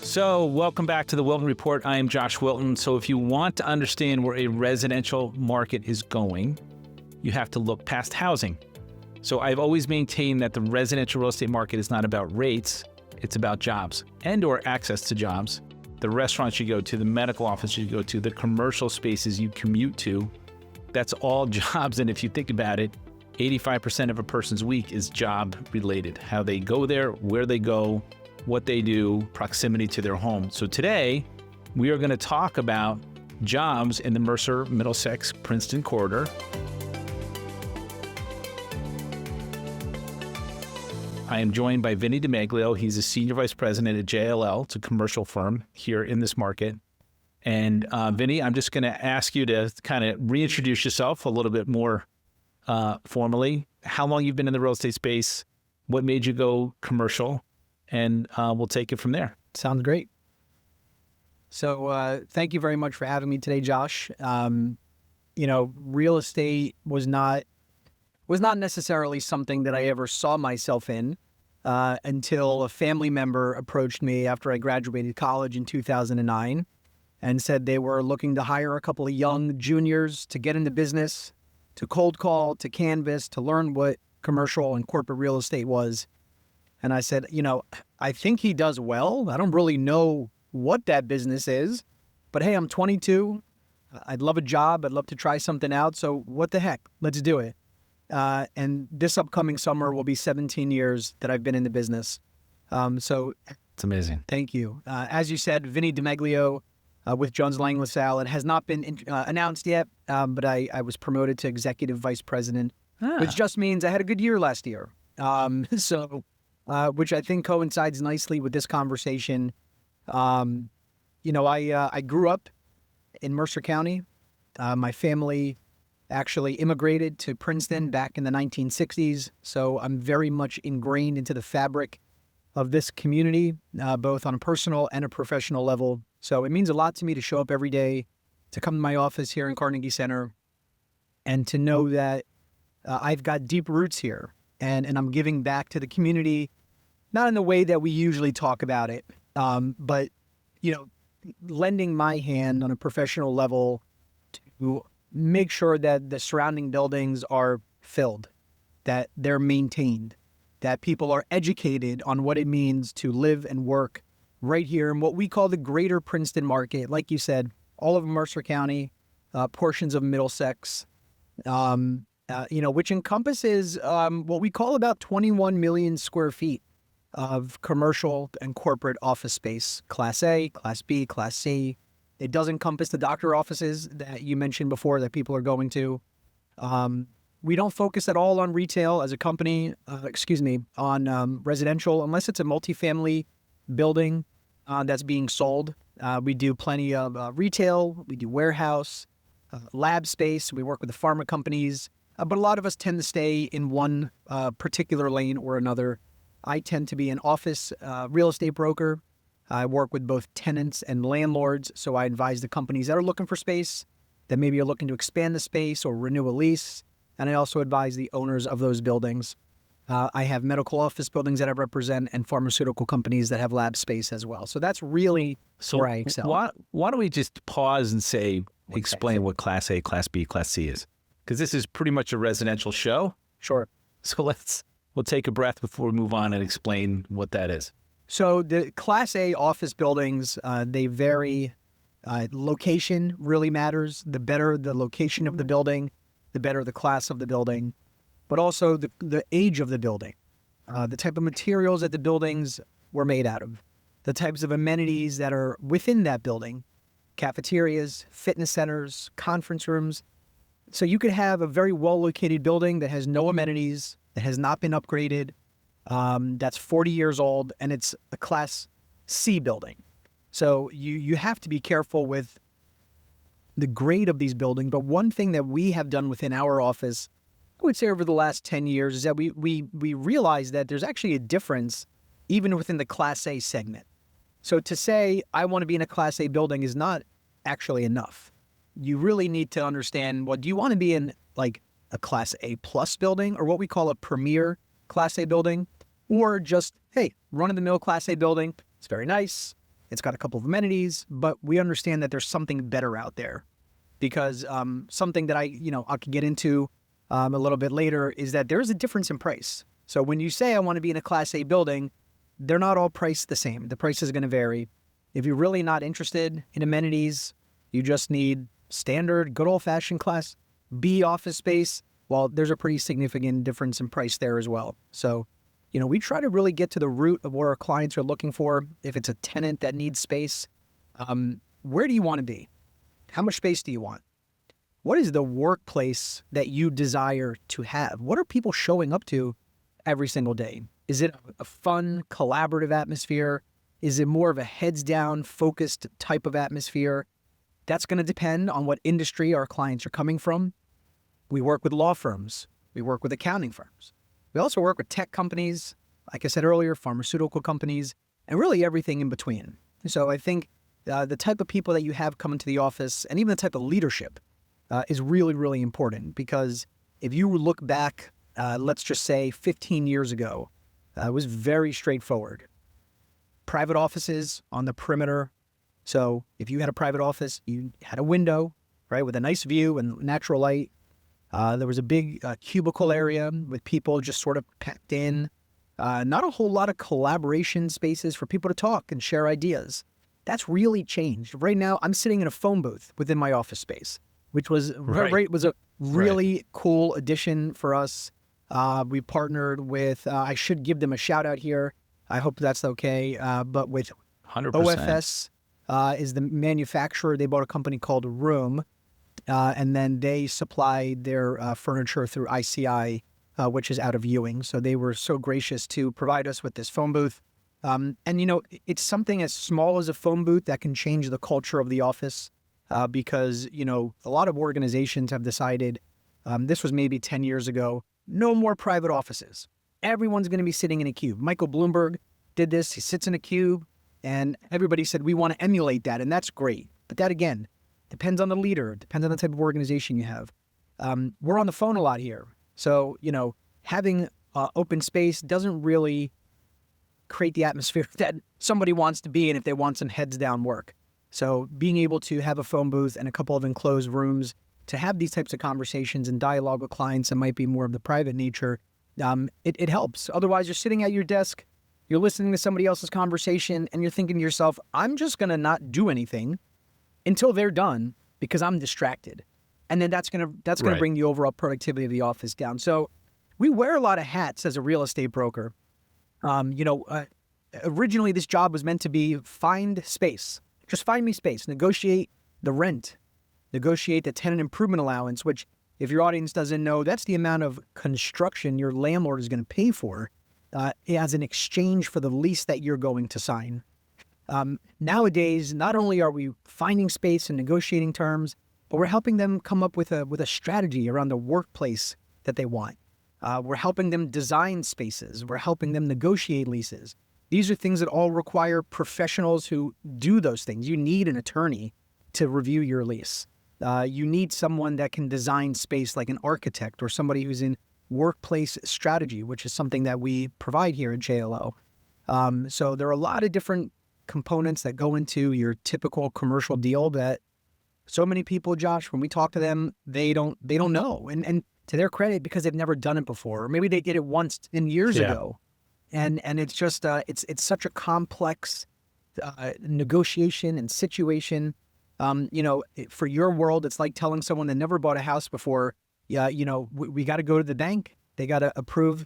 So welcome back to the Wilton Report. I am Josh Wilton. So if you want to understand where a residential market is going, you have to look past housing. So I've always maintained that the residential real estate market is not about rates, it's about jobs and or access to jobs. The restaurants you go to, the medical office you go to, the commercial spaces you commute to, that's all jobs. And if you think about it, 85% of a person's week is job related. How they go there, where they go, what they do, proximity to their home. So today, we are going to talk about jobs in the Mercer, Middlesex, Princeton corridor. I am joined by Vinny DiMeglio. He's a senior vice president at JLL. It's a commercial firm here in this market. And Vinny, I'm just going to ask you to kind of reintroduce yourself a little bit more formally. How long you've been in the real estate space? What made you go commercial? And we'll take it from there. Sounds great. So thank you very much for having me today, Josh. Real estate was not necessarily something that I ever saw myself in until a family member approached me after I graduated college in 2009 and said they were looking to hire a couple of young juniors to get into business, to cold call, to canvas, to learn what commercial and corporate real estate was. And I said, I think he does well. I don't really know what that business is, but hey, I'm 22. I'd love a job. I'd love to try something out. So what the heck? Let's do it. And this upcoming summer will be 17 years that I've been in the business. So it's amazing. Thank you. As you said, Vinny DiMeglio with Jones Lang LaSalle. It has not been announced yet, but I was promoted to executive vice president, which just means I had a good year last year. Which I think coincides nicely with this conversation. I grew up in Mercer County. My family actually immigrated to Princeton back in the 1960s, so I'm very much ingrained into the fabric of this community, both on a personal and a professional level. So it means a lot to me to show up every day, to come to my office here in Carnegie Center, and to know that I've got deep roots here, and I'm giving back to the community, not in the way that we usually talk about it, but, lending my hand on a professional level to make sure that the surrounding buildings are filled, that they're maintained, that people are educated on what it means to live and work right here in what we call the greater Princeton market. Like you said, all of Mercer County, portions of Middlesex, which encompasses what we call about 21 million square feet of commercial and corporate office space, Class A, Class B, Class C. It does encompass the doctor offices that you mentioned before that people are going to. We don't focus at all on retail as a company, on residential, unless it's a multifamily building that's being sold. We do plenty of retail, we do warehouse, lab space. We work with the pharma companies, but a lot of us tend to stay in one particular lane or another. I tend to be an office real estate broker. I work with both tenants and landlords, so I advise the companies that are looking for space, that maybe are looking to expand the space or renew a lease, and I also advise the owners of those buildings. I have medical office buildings that I represent and pharmaceutical companies that have lab space as well. So that's really where I excel. Why don't we just pause and explain what Class A, Class B, Class C is? Because this is pretty much a residential show. Sure. So we'll take a breath before we move on and explain what that is. So the Class A office buildings, they vary. Location really matters. The better the location of the building, the better the class of the building, but also the age of the building, the type of materials that the buildings were made out of, the types of amenities that are within that building, cafeterias, fitness centers, conference rooms. So you could have a very well-located building that has no amenities, that has not been upgraded, that's 40 years old, and it's a Class C building. So you have to be careful with the grade of these buildings. But one thing that we have done within our office, I would say over the last 10 years, is that we realized that there's actually a difference even within the Class A segment. So to say, I want to be in a Class A building is not actually enough. You really need to understand, do you want to be in like a Class A plus building, or what we call a premier Class A building, or just, hey, run-of-the-mill Class A building. It's very nice. It's got a couple of amenities, but we understand that there's something better out there. Because something that I can get into a little bit later is that there's a difference in price. So when you say I want to be in a Class A building, they're not all priced the same. The price is going to vary. If you're really not interested in amenities, you just need standard, good old-fashioned Class B office space, well, there's a pretty significant difference in price there as well. So, we try to really get to the root of what our clients are looking for. If it's a tenant that needs space, where do you want to be? How much space do you want? What is the workplace that you desire to have? What are people showing up to every single day? Is it a fun, collaborative atmosphere? Is it more of a heads-down, focused type of atmosphere? That's going to depend on what industry our clients are coming from. We work with law firms. We work with accounting firms. We also work with tech companies, like I said earlier, pharmaceutical companies, and really everything in between. So I think the type of people that you have come into the office and even the type of leadership is really, really important, because if you look back, let's just say 15 years ago, it was very straightforward. Private offices on the perimeter. So if you had a private office, you had a window, right, with a nice view and natural light. There was a big cubicle area with people just sort of packed in. Not a whole lot of collaboration spaces for people to talk and share ideas. That's really changed. Right now, I'm sitting in a phone booth within my office space, which was was a really cool addition for us. We partnered with, I should give them a shout out here. I hope that's okay. But with 100%. OFS is the manufacturer. They bought a company called Room, and then they supplied their furniture through ICI, which is out of Ewing. So they were so gracious to provide us with this phone booth. And, it's something as small as a phone booth that can change the culture of the office because, a lot of organizations have decided, this was maybe 10 years ago, no more private offices. Everyone's going to be sitting in a cube. Michael Bloomberg did this. He sits in a cube, and everybody said, we want to emulate that, and that's great. But that, again, depends on the leader, depends on the type of organization you have. We're on the phone a lot here. So, having open space doesn't really create the atmosphere that somebody wants to be in if they want some heads down work. So being able to have a phone booth and a couple of enclosed rooms to have these types of conversations and dialogue with clients that might be more of the private nature, it helps. Otherwise, you're sitting at your desk, you're listening to somebody else's conversation, and you're thinking to yourself, I'm just going to not do anything until they're done because I'm distracted. And then that's going to bring the overall productivity of the office down. So we wear a lot of hats as a real estate broker. Originally this job was meant to be find space. Just find me space, negotiate the rent, negotiate the tenant improvement allowance, which if your audience doesn't know, that's the amount of construction your landlord is going to pay for as an exchange for the lease that you're going to sign. Nowadays, not only are we finding space and negotiating terms, but we're helping them come up with a strategy around the workplace that they want. We're helping them design spaces. We're helping them negotiate leases. These are things that all require professionals who do those things. You need an attorney to review your lease. You need someone that can design space like an architect or somebody who's in workplace strategy, which is something that we provide here at JLO. So there are a lot of different components that go into your typical commercial deal that so many people, Josh, when we talk to them, they don't know. And to their credit, because they've never done it before, or maybe they did it once in years ago. And it's just, it's such a complex negotiation and situation. For your world, it's like telling someone that never bought a house before, we got to go to the bank. They got to approve,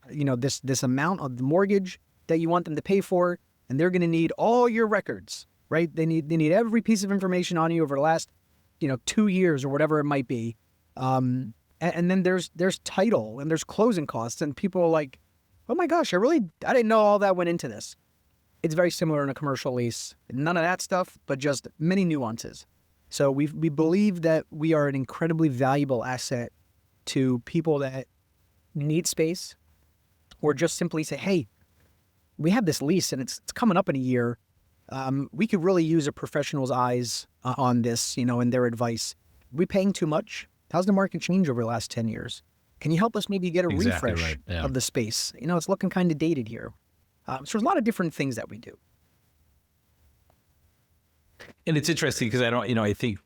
this amount of the mortgage that you want them to pay for. And they're going to need all your records, right? They need every piece of information on you over the last, 2 years or whatever it might be. And then there's title and there's closing costs, and people are like, oh my gosh, I didn't know all that went into this. It's very similar in a commercial lease. None of that stuff, but just many nuances. So we believe that we are an incredibly valuable asset to people that need space, or just simply say, hey, we have this lease and it's coming up in a year. We could really use a professional's eyes on this, and their advice. Are we paying too much? How's the market changed over the last 10 years? Can you help us maybe get a refresh of the space? It's looking kind of dated here. So there's a lot of different things that we do. And it's interesting because I think,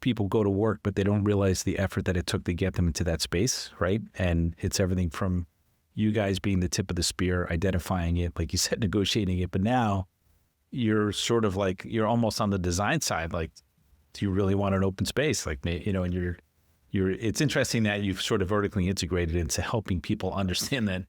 people go to work, but they don't realize the effort that it took to get them into that space, right? And it's everything from you guys being the tip of the spear, identifying it, like you said, negotiating it. But now you're sort of like, you're almost on the design side. Like, do you really want an open space? Like, and it's interesting that you've sort of vertically integrated into helping people understand that,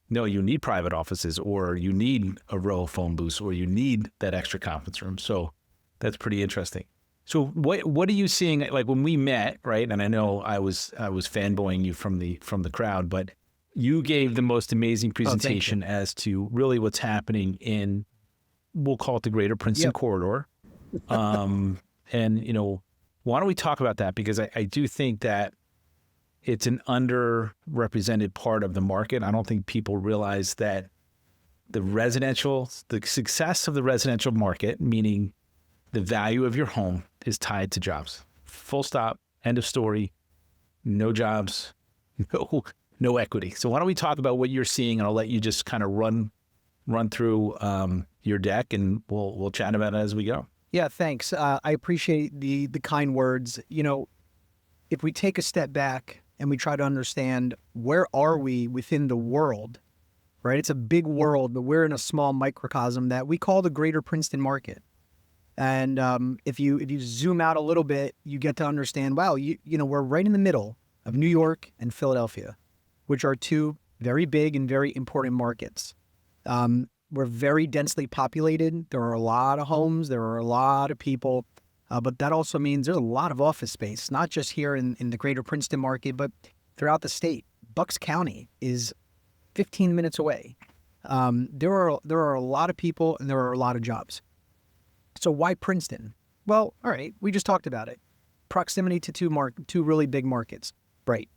no, you need private offices, or you need a row of phone booths, or you need that extra conference room. So that's pretty interesting. So what are you seeing, like when we met, right? And I know I was fanboying you from the crowd, but you gave the most amazing presentation as to really what's happening in, we'll call it the greater Princeton corridor. And, why don't we talk about that? Because I do think that it's an underrepresented part of the market. I don't think people realize that the success of the residential market, meaning the value of your home, is tied to jobs. Full stop, end of story. No jobs, no equity. So why don't we talk about what you're seeing, and I'll let you just kind of run through your deck, and we'll chat about it as we go. Yeah, thanks. I appreciate the kind words. If we take a step back and we try to understand where are we within the world, right? It's a big world, but we're in a small microcosm that we call the greater Princeton market. And if you zoom out a little bit, you get to understand, wow, we're right in the middle of New York and Philadelphia, which are two very big and very important markets. We're very densely populated. There are a lot of homes. There are a lot of people. But that also means there's a lot of office space, not just here in the greater Princeton market, but throughout the state. Bucks County is 15 minutes away. There are a lot of people, and there are a lot of jobs. So why Princeton? Well, all right, we just talked about it. Proximity to two really big markets. Right.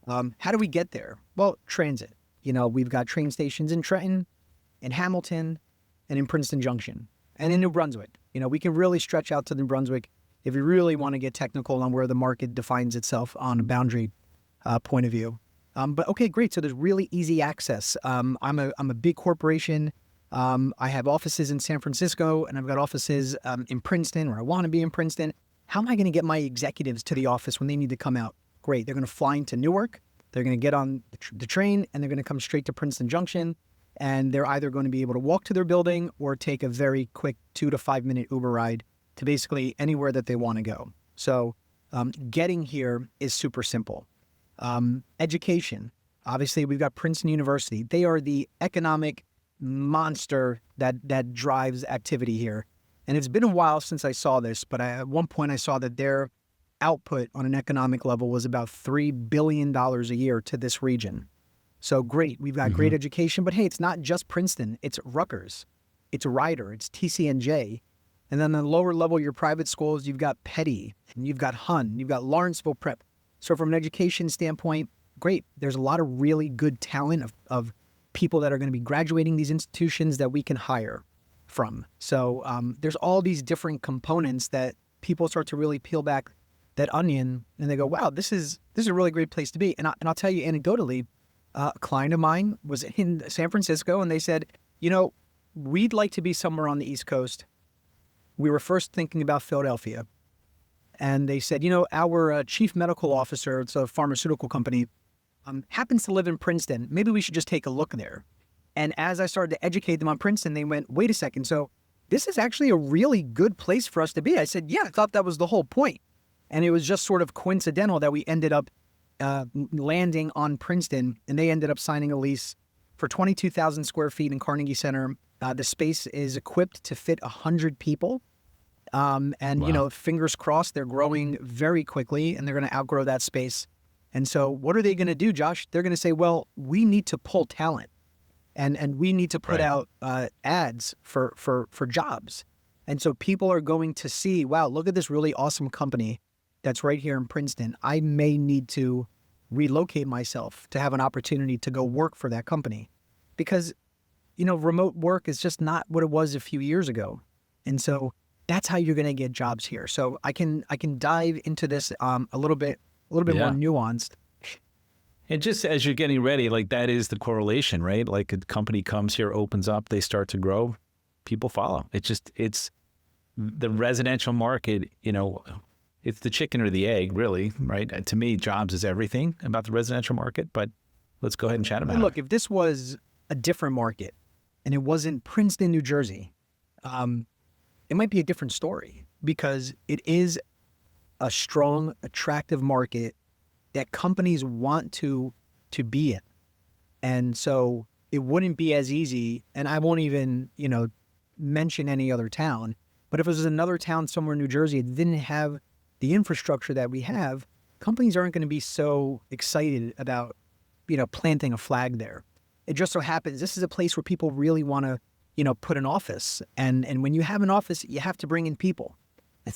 How do we get there? Well, transit. We've got train stations in Trenton, in Hamilton, and in Princeton Junction, and in New Brunswick. We can really stretch out to New Brunswick if you really want to get technical on where the market defines itself on a boundary point of view. But okay, great. So there's really easy access. I'm a big corporation. I have offices in San Francisco, and I've got offices in Princeton, or I want to be in Princeton. How am I going to get my executives to the office when they need to come out? Great. They're going to fly into Newark. They're going to get on the train, and they're going to come straight to Princeton Junction. And they're either going to be able to walk to their building or take a very quick 2 to 5 minute Uber ride to basically anywhere that they want to go. So getting here is super simple. Education. Obviously, we've got Princeton University. They are the economic monster that drives activity here. And it's been a while since I saw this, but at one point I saw that their output on an economic level was about $3 billion a year to this region. So great, we've got great education, but hey, it's not just Princeton, it's Rutgers, it's Rider, it's TCNJ. And then the lower level, your private schools, you've got Petty, and you've got Hun, you've got Lawrenceville Prep. So from an education standpoint, great. There's a lot of really good talent of people that are going to be graduating these institutions that we can hire from. So there's all these different components that people start to really peel back that onion, and they go, wow, this is a really great place to be. And I'll tell you anecdotally, a client of mine was in San Francisco, and they said, we'd like to be somewhere on the East Coast. We were first thinking about Philadelphia. And they said, our chief medical officer, it's a pharmaceutical company, happens to live in Princeton. Maybe we should just take a look there. And as I started to educate them on Princeton, they went, wait a second. So this is actually a really good place for us to be. I said, yeah, I thought that was the whole point. And it was just sort of coincidental that we ended up landing on Princeton, and they ended up signing a lease for 22,000 square feet in Carnegie Center. The space is equipped to fit 100 people. And, Wow. Fingers crossed, they're growing very quickly, and they're going to outgrow that space. And so what are they going to do, Josh? They're going to say, well, we need to pull talent, and we need to put out ads for jobs. And so people are going to see, wow, look at this really awesome company that's right here in Princeton. I may need to relocate myself to have an opportunity to go work for that company, because, remote work is just not what it was a few years ago. And so that's how you're going to get jobs here. So I can dive into this a little bit more nuanced. And just as you're getting ready, like that is the correlation, right? Like a company comes here, opens up, they start to grow, people follow. the residential market, it's the chicken or the egg, really, right? To me, jobs is everything about the residential market, but let's go ahead and chat about it. Look, if this was a different market and it wasn't Princeton, New Jersey, it might be a different story, because it is a strong, attractive market that companies want to be in. And so it wouldn't be as easy, and I won't even, mention any other town, but if it was another town somewhere in New Jersey that didn't have the infrastructure that we have, companies aren't going to be so excited about, planting a flag there. It just so happens this is a place where people really want to, put an office. And when you have an office, you have to bring in people.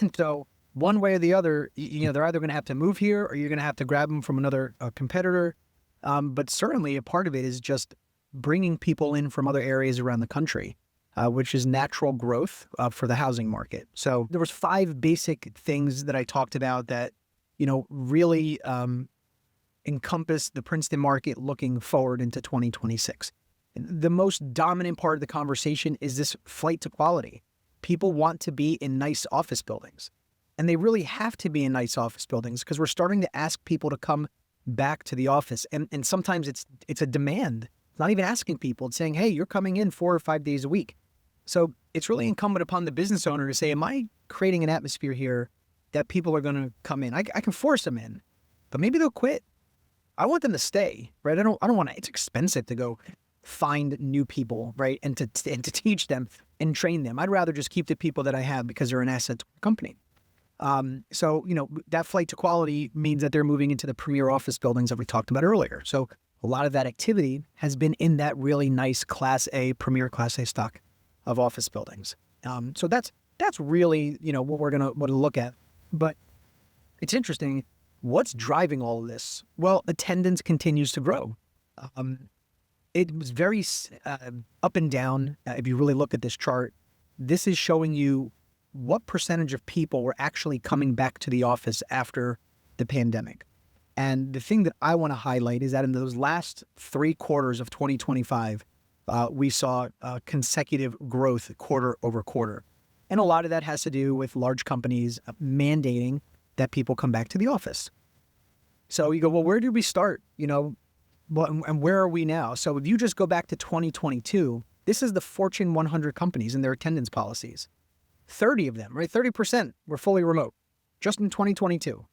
And so one way or the other, they're either going to have to move here or you're going to have to grab them from another competitor. But certainly a part of it is just bringing people in from other areas around the country, which is natural growth for the housing market. So there was 5 basic things that I talked about that, really encompass the Princeton market looking forward into 2026. The most dominant part of the conversation is this flight to quality. People want to be in nice office buildings, and they really have to be in nice office buildings because we're starting to ask people to come back to the office. And sometimes it's a demand. It's not even asking people. It's saying, hey, you're coming in 4 or 5 days a week. So it's really incumbent upon the business owner to say, am I creating an atmosphere here that people are going to come in? I can force them in, but maybe they'll quit. I want them to stay, right? I don't want to, it's expensive to go find new people, right? And to teach them and train them. I'd rather just keep the people that I have because they're an asset to the company. So, that flight to quality means that they're moving into the premier office buildings that we talked about earlier. So a lot of that activity has been in that really nice premier Class A stock of office buildings. So that's really, what we're going to look at. But it's interesting. What's driving all of this? Well, attendance continues to grow. It was very up and down. If you really look at this chart, this is showing you what percentage of people were actually coming back to the office after the pandemic. And the thing that I want to highlight is that in those last 3 quarters of 2025, we saw consecutive growth quarter over quarter. And a lot of that has to do with large companies mandating that people come back to the office. So you go, well, where did we start? And where are we now? So if you just go back to 2022, this is the Fortune 100 companies and their attendance policies. 30 of them, right? 30% were fully remote just in 2022.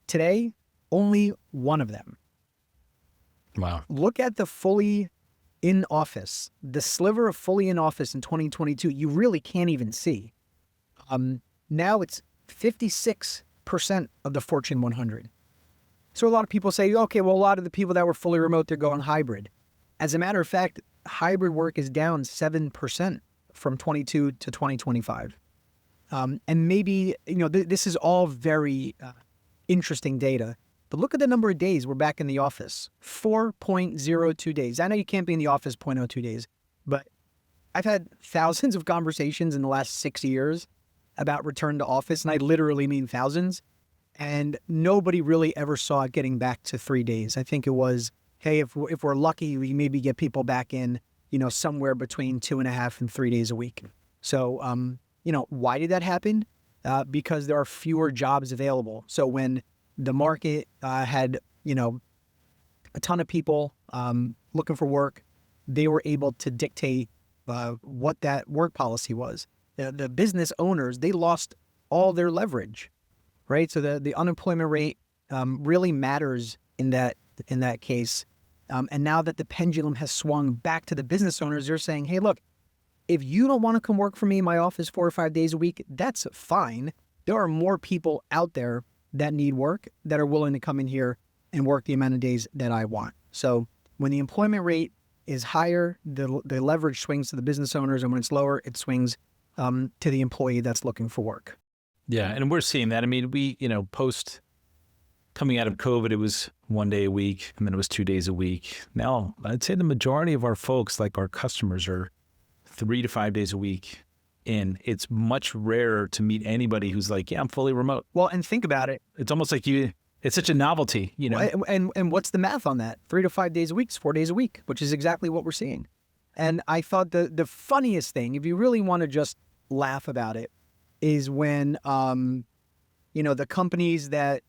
Today, only 1 of them. Wow. Look at the fully in office, the sliver of fully in office in 2022, you really can't even see. Now it's 56% of the Fortune 100. So a lot of people say, okay, well, a lot of the people that were fully remote, they're going hybrid. As a matter of fact, hybrid work is down 7% from 22 to 2025. And maybe, this is all very interesting data, but look at the number of days we're back in the office, 4.02 days. I know you can't be in the office 0.02 days, but I've had thousands of conversations in the last 6 years about return to office, and I literally mean thousands. And nobody really ever saw it getting back to 3 days. I think it was, hey, if we're lucky, we maybe get people back in, somewhere between 2.5 and 3 days a week. So, why did that happen? Because there are fewer jobs available. So when the market had, a ton of people looking for work, they were able to dictate what that work policy was. The business owners, they lost all their leverage. Right, so the unemployment rate really matters in that case, and now that the pendulum has swung back to the business owners, they're saying, "Hey, look, if you don't want to come work for me in my office 4 or 5 days a week, that's fine. There are more people out there that need work that are willing to come in here and work the amount of days that I want." So when the employment rate is higher, the leverage swings to the business owners, and when it's lower, it swings to the employee that's looking for work. Yeah, and we're seeing that. I mean, we, post coming out of COVID, it was 1 day a week, and then it was 2 days a week. Now, I'd say the majority of our folks, like our customers, are 3 to 5 days a week in. It's much rarer to meet anybody who's like, yeah, I'm fully remote. Well, and think about it. It's almost like it's such a novelty, And what's the math on that? 3 to 5 days a week is 4 days a week, which is exactly what we're seeing. And I thought the funniest thing, if you really want to just laugh about it, is when, the companies that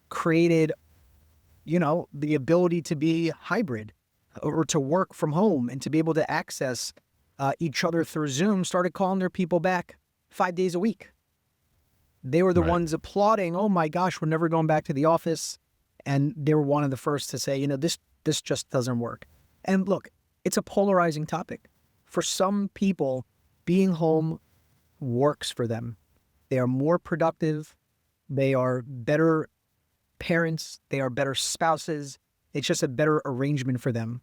created, the ability to be hybrid or to work from home and to be able to access each other through Zoom started calling their people back 5 days a week. They were the ones applauding, oh my gosh, we're never going back to the office. And they were one of the first to say, this just doesn't work. And look, it's a polarizing topic. For some people, being home works for them. They are more productive. They are better parents. They are better spouses. It's just a better arrangement for them.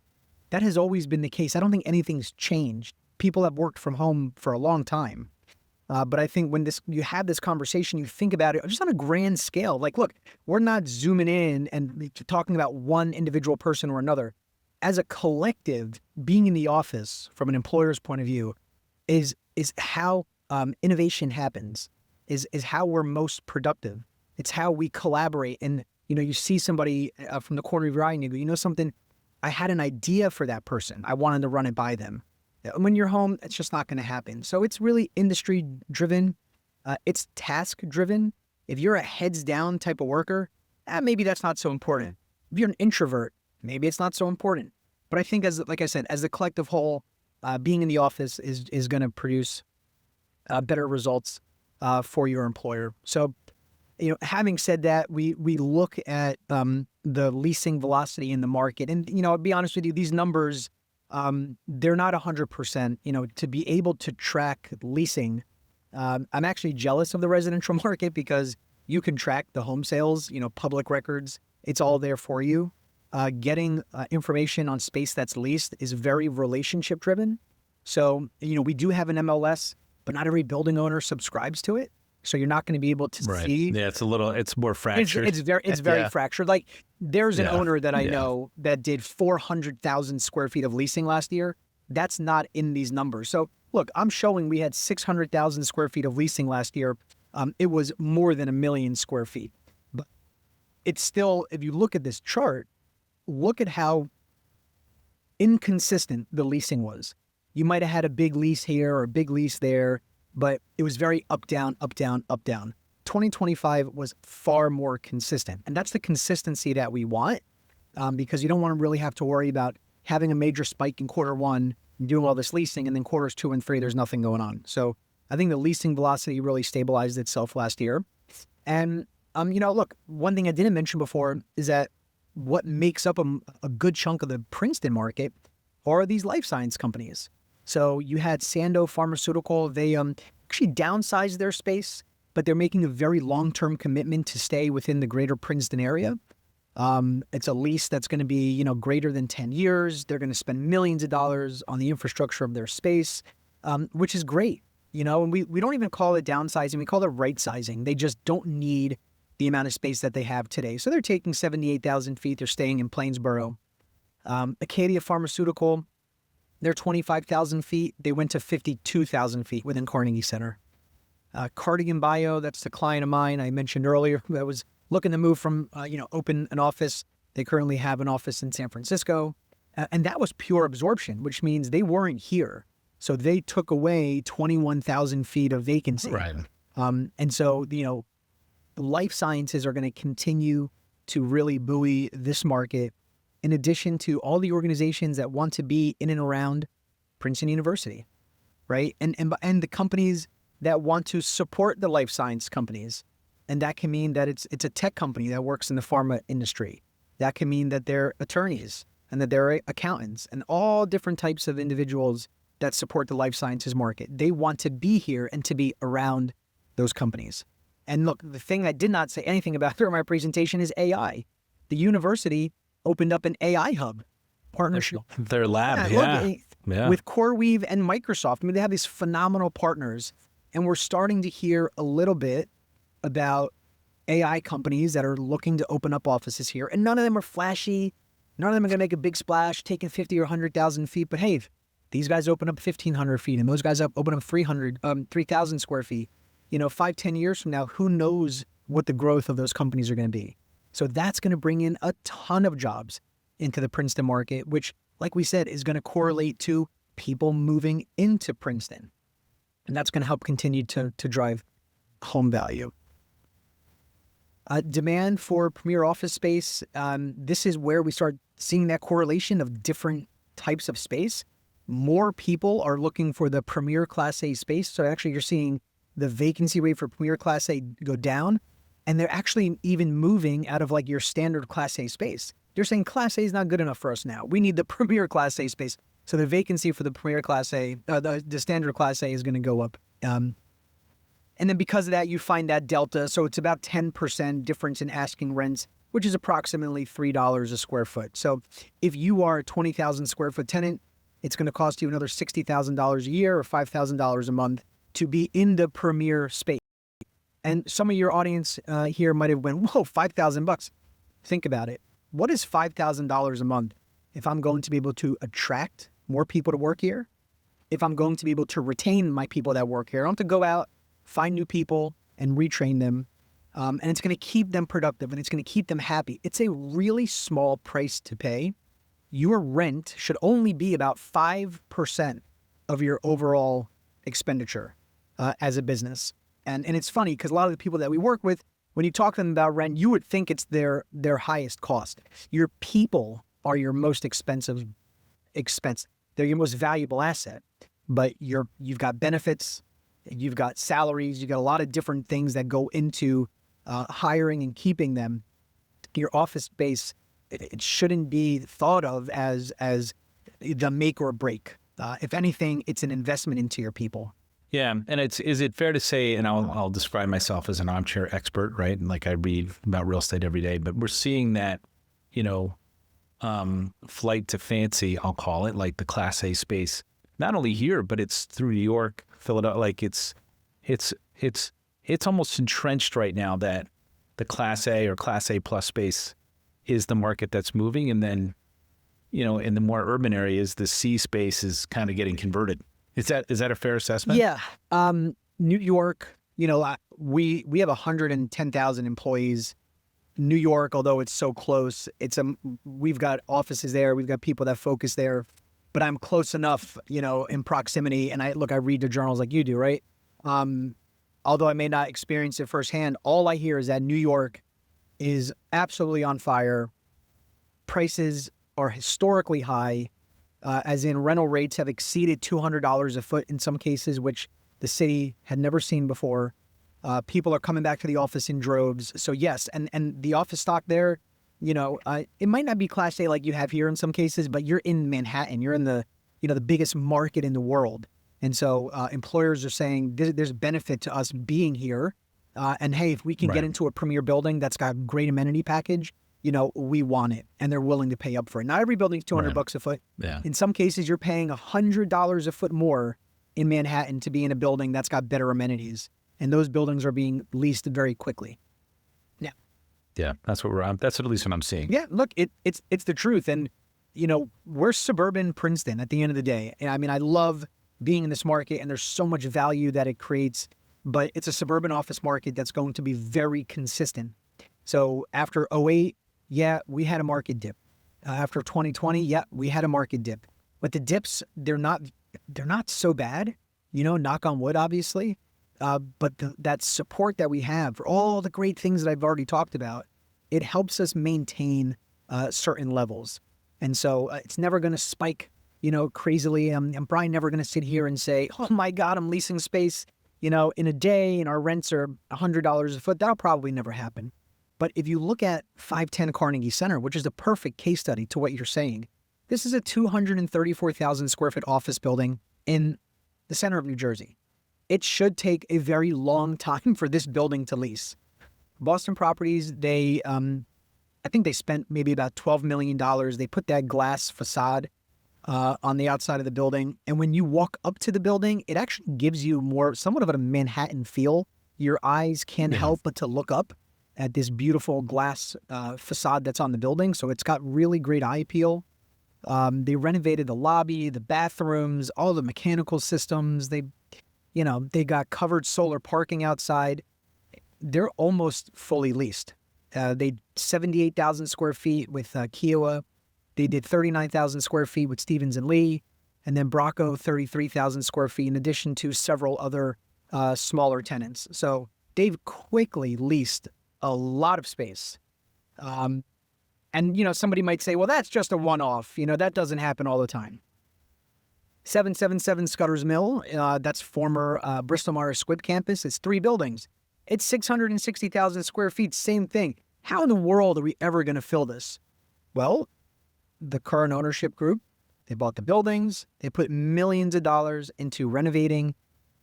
That has always been the case. I don't think anything's changed. People have worked from home for a long time. But I think when you have this conversation, you think about it just on a grand scale. Like, look, we're not zooming in and talking about one individual person or another. As a collective, being in the office from an employer's point of view is how innovation happens, is how we're most productive. It's how we collaborate. And, you see somebody from the corner of your eye and you go, something, I had an idea for that person. I wanted to run it by them. When you're home, it's just not going to happen. So it's really industry driven. It's task driven. If you're a heads down type of worker, maybe that's not so important. If you're an introvert, maybe it's not so important. But I think like I said, as the collective whole, being in the office is going to produce better results for your employer. So, having said that, we look at the leasing velocity in the market. And, I'll be honest with you, these numbers, they're not 100%, to be able to track leasing. I'm actually jealous of the residential market because you can track the home sales, public records. It's all there for you. Getting information on space that's leased is very relationship driven. So, we do have an MLS, but not every building owner subscribes to it. So you're not going to be able to see. Yeah, it's more fractured. It's very fractured. Like there's an owner that I know that did 400,000 square feet of leasing last year. That's not in these numbers. So look, I'm showing we had 600,000 square feet of leasing last year. It was more than 1 million square feet. But it's still, if you look at this chart, look at how inconsistent the leasing was. You might have had a big lease here or a big lease there, but it was very up, down, up, down, up, down. 2025 was far more consistent. And that's the consistency that we want because you don't want to really have to worry about having a major spike in quarter one, doing all this leasing, and then quarters 2 and 3, there's nothing going on. So I think the leasing velocity really stabilized itself last year. And, look, one thing I didn't mention before is that what makes up a good chunk of the Princeton market are these life science companies. So you had Sando Pharmaceutical. They actually downsized their space, but they're making a very long-term commitment to stay within the greater Princeton area. It's a lease that's going to be, greater than 10 years. They're going to spend millions of dollars on the infrastructure of their space, which is great. And we don't even call it downsizing. We call it right-sizing. They just don't need the amount of space that they have today. So they're taking 78,000 feet. They're staying in Plainsboro. Acadia Pharmaceutical, they're 25,000 feet. They went to 52,000 feet within Carnegie Center. Cardigan Bio, that's the client of mine I mentioned earlier that was looking to move from, open an office. They currently have an office in San Francisco. And that was pure absorption, which means they weren't here. So they took away 21,000 feet of vacancy. Right. And so, life sciences are going to continue to really buoy this market, in addition to all the organizations that want to be in and around Princeton University, right? And the companies that want to support the life science companies. And that can mean that it's a tech company that works in the pharma industry. That can mean that they're attorneys and that they're accountants and all different types of individuals that support the life sciences market. They want to be here and to be around those companies. And look, the thing I did not say anything about during my presentation is AI. The university opened up an AI hub partnership. Their lab, with CoreWeave and Microsoft. I mean, they have these phenomenal partners. And we're starting to hear a little bit about AI companies that are looking to open up offices here. And none of them are flashy. None of them are going to make a big splash, taking 50 or 100,000 feet. But hey, these guys open up 1,500 feet and those guys open up 3,000 square feet. 5-10 years from now, who knows what the growth of those companies are going to be. So that's going to bring in a ton of jobs into the Princeton market, which, like we said, is going to correlate to people moving into Princeton. And that's going to help continue to drive home value. Demand for premier office space. This is where we start seeing that correlation of different types of space. More people are looking for the premier Class A space. So actually you're seeing the vacancy rate for premier Class A go down. And they're actually even moving out of like your standard Class A space. They're saying Class A is not good enough for us now. We need the premier Class A space. So the vacancy for the premier Class A, the standard Class A is going to go up. And then because of that, you find that delta. So it's about 10% difference in asking rents, which is approximately $3 a square foot. So if you are a 20,000 square foot tenant, it's going to cost you another $60,000 a year or $5,000 a month to be in the premier space. And some of your audience here might have went, whoa, $5,000. Think about it. What is $5,000 a month if I'm going to be able to attract more people to work here? If I'm going to be able to retain my people that work here, I don't have to go out, find new people and retrain them. And it's going to keep them productive and it's going to keep them happy. It's a really small price to pay. Your rent should only be about 5% of your overall expenditure as a business. And it's funny because a lot of the people that we work with, when you talk to them about rent, you would think it's their highest cost. Your people are your most expensive expense. They're your most valuable asset. But you've got benefits, you've got salaries, you've got a lot of different things that go into hiring and keeping them. Your office space, it shouldn't be thought of as the make or break. If anything, it's an investment into your people. Yeah, and is it fair to say, and I'll describe myself as an armchair expert, right? And like I read about real estate every day, but we're seeing that, flight to fancy, I'll call it, like the Class A space, not only here, but it's through New York, Philadelphia. Like it's almost entrenched right now that the Class A or Class A plus space is the market that's moving, and then, in the more urban areas, the C space is kind of getting converted. Is that a fair assessment? Yeah. New York, we have 110,000 employees. New York, although it's so close, we've got offices there. We've got people that focus there, but I'm close enough, in proximity. And I read the journals like you do, right? Although I may not experience it firsthand, all I hear is that New York is absolutely on fire. Prices are historically high. As in rental rates have exceeded $200 a foot in some cases, which the city had never seen before. People are coming back to the office in droves. So yes, and the office stock there, it might not be Class A like you have here in some cases, but you're in Manhattan. You're in the biggest market in the world. And so employers are saying there's benefit to us being here. And hey, if we can get into a premier building that's got a great amenity package, we want it, and they're willing to pay up for it. Not every building's $200 a foot. Yeah. In some cases, you're paying $100 a foot more in Manhattan to be in a building that's got better amenities, and those buildings are being leased very quickly. Yeah, that's at least what I'm seeing. Yeah, look, it's the truth, and we're suburban Princeton at the end of the day. And I mean, I love being in this market, and there's so much value that it creates, but it's a suburban office market that's going to be very consistent. So after 2008. Yeah, we had a market dip. After 2020, yeah, we had a market dip. But the dips, they're not so bad, knock on wood, obviously. But that support that we have for all the great things that I've already talked about, it helps us maintain certain levels. And so it's never going to spike, crazily. I'm probably never going to sit here and say, oh my God, I'm leasing space, in a day and our rents are $100 a foot. That'll probably never happen. But if you look at 510 Carnegie Center, which is the perfect case study to what you're saying, this is a 234,000 square foot office building in the center of New Jersey. It should take a very long time for this building to lease. Boston Properties, I think they spent maybe about $12 million. They put that glass facade on the outside of the building. And when you walk up to the building, it actually gives you somewhat of a Manhattan feel. Your eyes can't help but to look up at this beautiful glass facade that's on the building. So it's got really great eye appeal. They renovated the lobby, the bathrooms, all the mechanical systems. They got covered solar parking outside. They're almost fully leased. They 78,000 square feet with Kiowa. They did 39,000 square feet with Stevens and Lee. and then Bracco 33,000 square feet, in addition to several other smaller tenants. So they've quickly leased a lot of space. And, somebody might say, well, that's just a one-off. That doesn't happen all the time. 777 Scudder's Mill, that's former Bristol-Myers Squibb campus. It's 3 buildings. It's 660,000 square feet, same thing. How in the world are we ever going to fill this? Well, the current ownership group, they bought the buildings. They put millions of dollars into renovating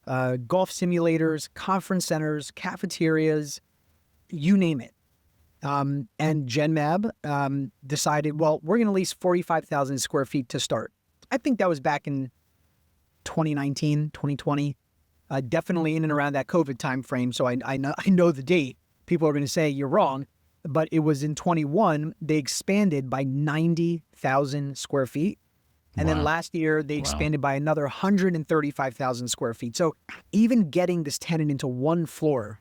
golf simulators, conference centers, cafeterias, you name it. And GenMab decided, well, we're going to lease 45,000 square feet to start. I think that was back in 2019, 2020, definitely in and around that COVID timeframe. So I know the date. People are going to say you're wrong, but it was in 21. They expanded by 90,000 square feet. And then last year, they expanded by another 135,000 square feet. So even getting this tenant into one floor,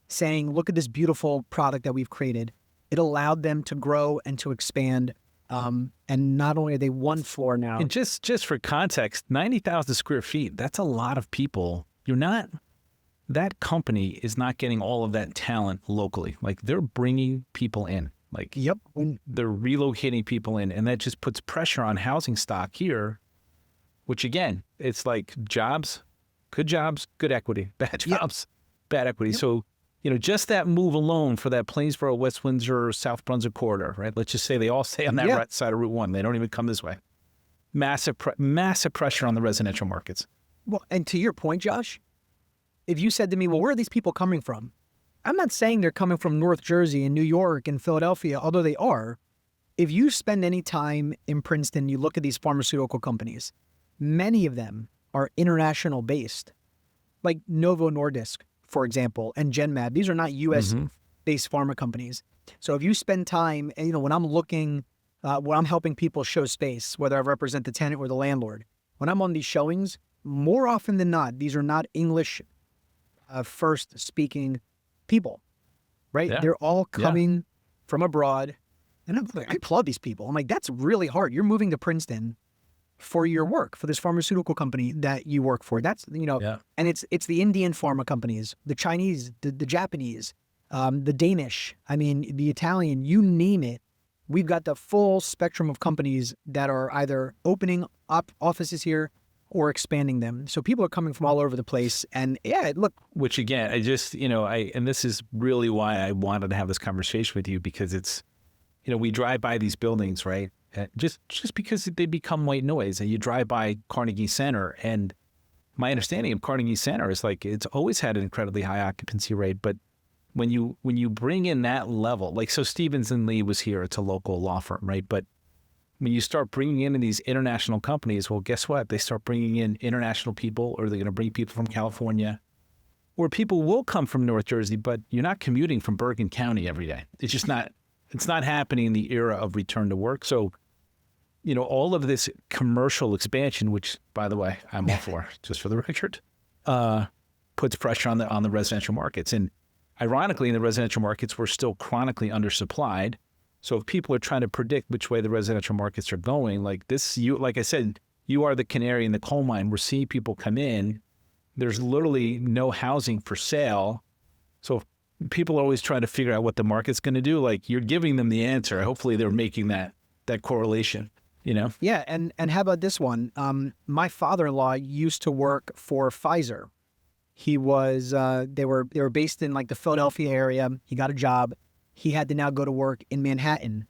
saying, look at this beautiful product that we've created, it allowed them to grow and to expand. And not only are they one floor now. And just for context, 90,000 square feet, that's a lot of people. That company is not getting all of that talent locally. Like, they're bringing people in. Like, yep, they're relocating people in, and that just puts pressure on housing stock here, which again, it's like jobs, good equity, bad jobs, bad equity. Yep. So, just that move alone for that Plainsboro, West Windsor, South Brunswick corridor, right? Let's just say they all stay on that right side of Route 1. They don't even come this way. Massive pressure on the residential markets. Well, and to your point, Josh, if you said to me, well, where are these people coming from? I'm not saying they're coming from North Jersey and New York and Philadelphia, although they are. If you spend any time in Princeton, you look at these pharmaceutical companies, many of them are international based, like Novo Nordisk, for example, and GenMab. These are not U.S.-based pharma companies. So if you spend time, when I'm looking, when I'm helping people show space, whether I represent the tenant or the landlord, when I'm on these showings, more often than not, these are not English first speaking people, right? Yeah. They're all coming from abroad. And I applaud these people. I'm like, that's really hard. You're moving to Princeton for your work, for this pharmaceutical company that you work for. That's, and it's the Indian pharma companies, the Chinese, the Japanese, the Danish, the Italian, you name it. We've got the full spectrum of companies that are either opening up offices here or expanding them. So people are coming from all over the place. And look. Which again, I just, and this is really why I wanted to have this conversation with you, because it's, we drive by these buildings, right? Just because they become white noise, and you drive by Carnegie Center, and my understanding of Carnegie Center is like, it's always had an incredibly high occupancy rate. But when you bring in that level, like, so Stevens and Lee was here, it's a local law firm, right? But when you start bringing in these international companies, well, guess what? They start bringing in international people, or they're going to bring people from California, or people will come from North Jersey, but you're not commuting from Bergen County every day. It's just not, it's not happening in the era of return to work. So, all of this commercial expansion, which, by the way, I'm all for, just for the record, puts pressure on the residential markets. And ironically, in the residential markets, we're still chronically undersupplied. So if people are trying to predict which way the residential markets are going, like I said, you are the canary in the coal mine. We're seeing people come in. There's literally no housing for sale. So people are always trying to figure out what the market's going to do. Like, you're giving them the answer. Hopefully they're making that correlation, Yeah. And how about this one? My father-in-law used to work for Pfizer. He was, they were based in like the Philadelphia area. He got a job. He had to now go to work in Manhattan. And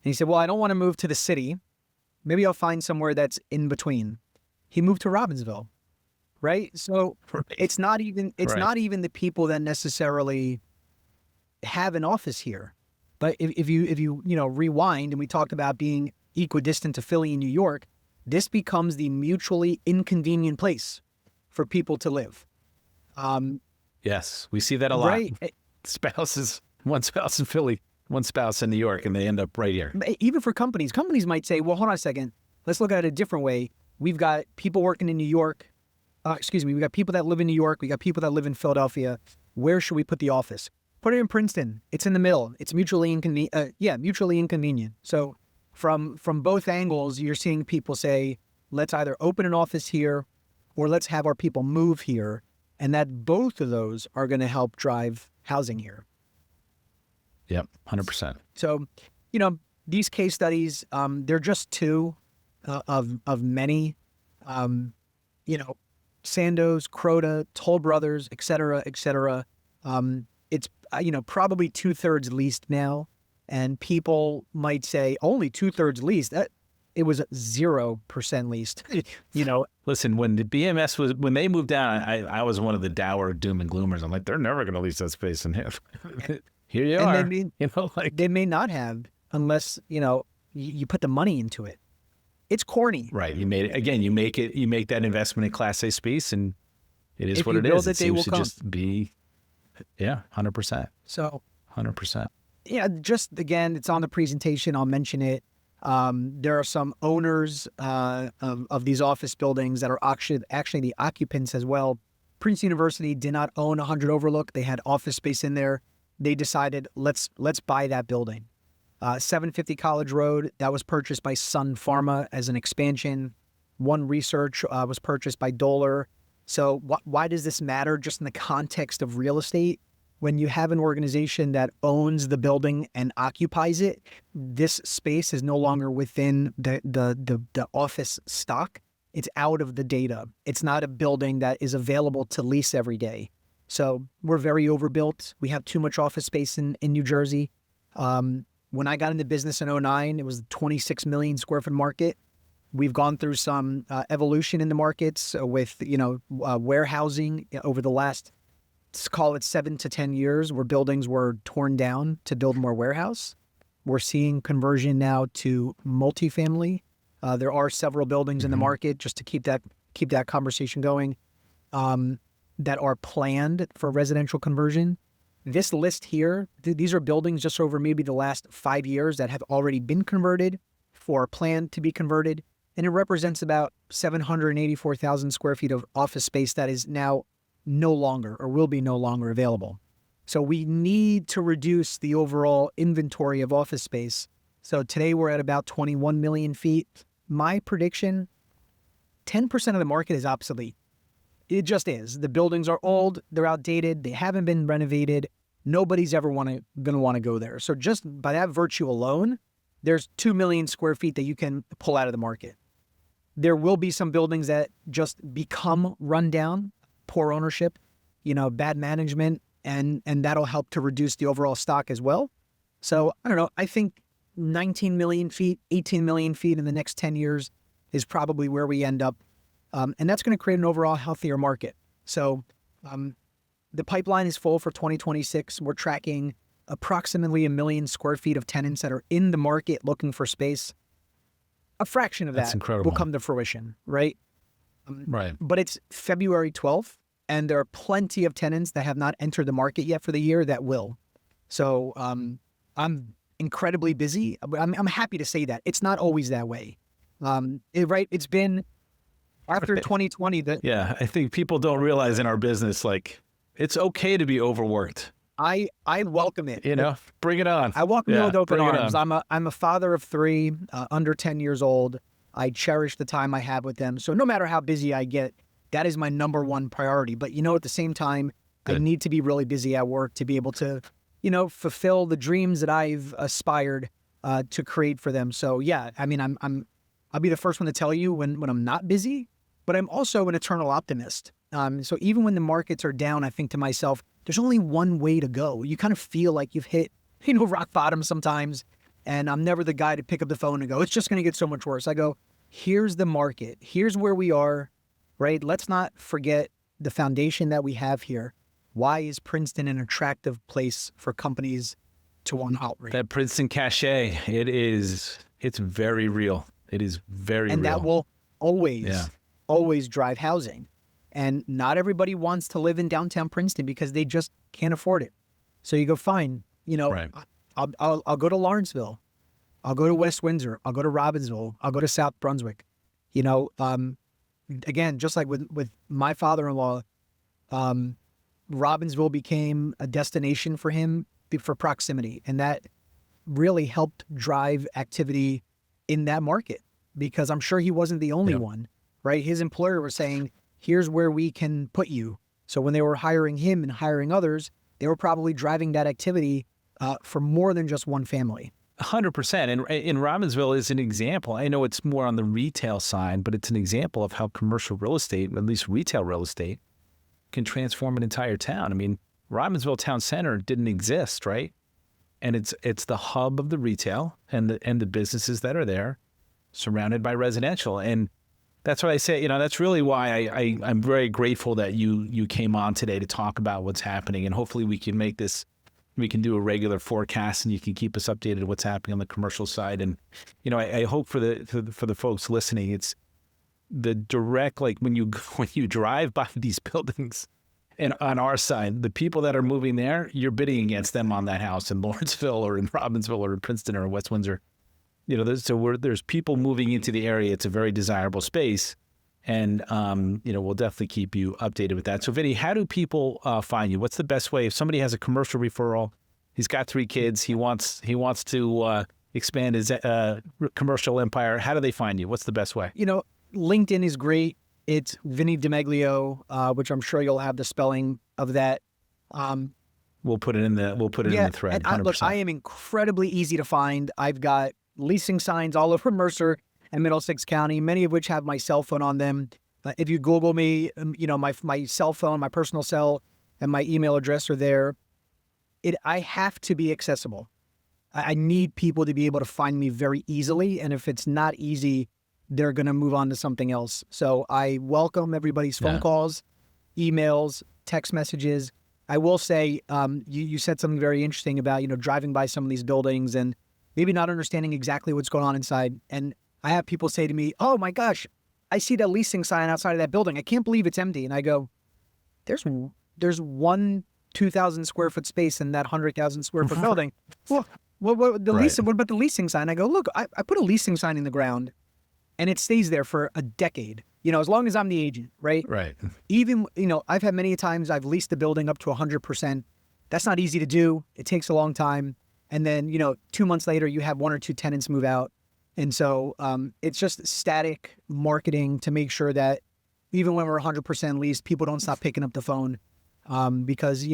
he said, well, I don't want to move to the city. Maybe I'll find somewhere that's in between. He moved to Robbinsville, right? So it's not even the people that necessarily have an office here. But if you rewind, and we talked about being equidistant to Philly and New York, this becomes the mutually inconvenient place for people to live. Yes, we see that a lot. Right. One spouse in Philly, one spouse in New York, and they end up right here. Even for companies might say, well, hold on a second. Let's look at it a different way. We've got people working in New York. We've got people that live in New York. We got people that live in Philadelphia. Where should we put the office? Put it in Princeton. It's in the middle. It's mutually inconvenient. Mutually inconvenient. So from both angles, you're seeing people say, let's either open an office here or let's have our people move here. And that both of those are going to help drive housing here. Yep, 100%. So, these case studies, they're just two of many. Sandoz, Croda, Toll Brothers, et cetera, et cetera. It's, probably 2/3 leased now. And people might say, only 2/3 leased. It was 0% leased, Listen, when the BMS when they moved down, I was one of the dour doom and gloomers. I'm like, they're never going to lease that space in here. Here you are. They may not have unless, you put the money into it. It's corny. Right. You made it again. You make that investment in Class A space, and it is what it is. It seems to just be, 100%. So 100%. Yeah, just again, it's on the presentation. I'll mention it. There are some owners of these office buildings that are actually the occupants as well. Princeton University did not own 100 Overlook. They had office space in there. They decided, let's buy that building. 750 College Road, that was purchased by Sun Pharma as an expansion. One Research was purchased by Doler. So why does this matter just in the context of real estate? When you have an organization that owns the building and occupies it, this space is no longer within the office stock. It's out of the data. It's not a building that is available to lease every day. So we're very overbuilt. We have too much office space in New Jersey. When I got into business in 2009, it was a 26 million square foot market. We've gone through some evolution in the markets with, warehousing over the last, let's call it 7 to 10 years, where buildings were torn down to build more warehouse. We're seeing conversion now to multifamily. There are several buildings in the market, just to keep that conversation going, that are planned for residential conversion. This list here, these are buildings just over maybe the last 5 years that have already been converted or planned to be converted. And it represents about 784,000 square feet of office space that is now no longer or will be no longer available. So we need to reduce the overall inventory of office space. So today we're at about 21 million feet. My prediction, 10% of the market is obsolete. It just is. The buildings are old, they're outdated, they haven't been renovated. Nobody's ever going to want to go there. So just by that virtue alone, there's 2 million square feet that you can pull out of the market. There will be some buildings that just become run down, poor ownership, bad management, and that'll help to reduce the overall stock as well. So I don't know. I think 19 million feet, 18 million feet in the next 10 years is probably where we end up. And that's going to create an overall healthier market. So the pipeline is full for 2026. We're tracking approximately 1 million square feet of tenants that are in the market looking for space. A fraction of that will come to fruition, right? Right. But it's February 12th, and there are plenty of tenants that have not entered the market yet for the year that will. So I'm incredibly busy. I'm happy to say that. It's not always that way. It's been after 2020 that... Yeah, I think people don't realize in our business, it's okay to be overworked. I welcome it. Bring it on. I welcome it with open arms. I'm a father of 3, under 10 years old. I cherish the time I have with them. So no matter how busy I get, that is my number one priority. But at the same time, I need to be really busy at work to be able to, fulfill the dreams that I've aspired to create for them. So yeah, I mean, I'll be the first one to tell you when I'm not busy, but I'm also an eternal optimist. So even when the markets are down, I think to myself, there's only one way to go. You kind of feel like you've hit, rock bottom sometimes. And I'm never the guy to pick up the phone and go, it's just going to get so much worse. I go, here's the market. Here's where we are, right? Let's not forget the foundation that we have here. Why is Princeton an attractive place for companies to want to operate? That Princeton cachet, it's very real. It is very real. And that will always drive housing. And not everybody wants to live in downtown Princeton because they just can't afford it. So you go, fine, right. I'll go to Lawrenceville. I'll go to West Windsor. I'll go to Robbinsville. I'll go to South Brunswick. Again, just like with my father-in-law, Robbinsville became a destination for him for proximity. And that really helped drive activity in that market because I'm sure he wasn't the only one, right? His employer was saying, here's where we can put you. So when they were hiring him and hiring others, they were probably driving that activity for more than just one family. 100%. And in Robbinsville is an example. I know it's more on the retail side, but it's an example of how commercial real estate, at least retail real estate, can transform an entire town. I mean, Robbinsville Town Center didn't exist, right? And it's the hub of the retail and the businesses that are there, surrounded by residential. And that's what I say. That's really why I'm very grateful that you came on today to talk about what's happening. And hopefully we can do a regular forecast and you can keep us updated what's happening on the commercial side. And, I hope for the folks listening, it's the direct, like when you drive by these buildings and on our side, the people that are moving there, you're bidding against them on that house in Lawrenceville or in Robbinsville or in Princeton or West Windsor. There's people moving into the area. It's a very desirable space. And, we'll definitely keep you updated with that. So, Vinny, how do people find you? What's the best way? If somebody has a commercial referral, he's got 3 kids, he wants to expand his commercial empire, how do they find you? What's the best way? LinkedIn is great. It's Vinny DiMeglio, which I'm sure you'll have the spelling of that. We'll put it in the thread. And look, I am incredibly easy to find. I've got leasing signs all over Mercer and Middlesex County, many of which have my cell phone on them. If you Google me, my cell phone, my personal cell, and my email address are there. I have to be accessible. I need people to be able to find me very easily. And if it's not easy, they're going to move on to something else. So I welcome everybody's phone calls, emails, text messages. I will say, you said something very interesting about, driving by some of these buildings and maybe not understanding exactly what's going on inside. And I have people say to me, oh my gosh, I see that leasing sign outside of that building. I can't believe it's empty. And I go, there's one 2,000 square foot space in that 100,000 square foot building. Well, what about the leasing sign? I go, look, I put a leasing sign in the ground and it stays there for a decade, as long as I'm the agent, right? Right. Even, I've had many times I've leased the building up to 100%. That's not easy to do. It takes a long time. And then, 2 months later, you have 1 or 2 tenants move out. And so it's just static marketing to make sure that even when we're 100% leased, people don't stop picking up the phone because,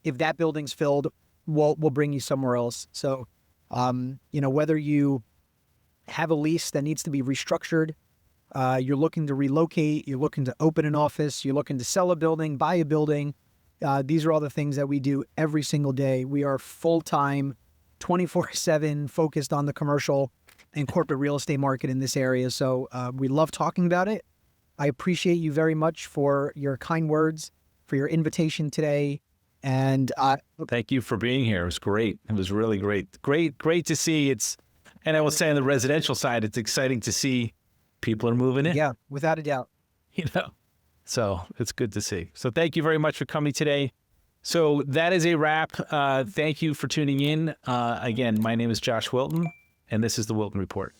if that building's filled, we'll bring you somewhere else. So, whether you have a lease that needs to be restructured, you're looking to relocate, you're looking to open an office, you're looking to sell a building, buy a building, these are all the things that we do every single day. We are full-time, 24/7 focused on the commercial and corporate real estate market in this area. So we love talking about it. I appreciate you very much for your kind words, for your invitation today. And thank you for being here. It was great. It was really great. Great to see. And I will say on the residential side, it's exciting to see people are moving in. Yeah, without a doubt. So it's good to see. So thank you very much for coming today. So that is a wrap. Thank you for tuning in. Again, my name is Josh Wilton, and this is the Wilton Report.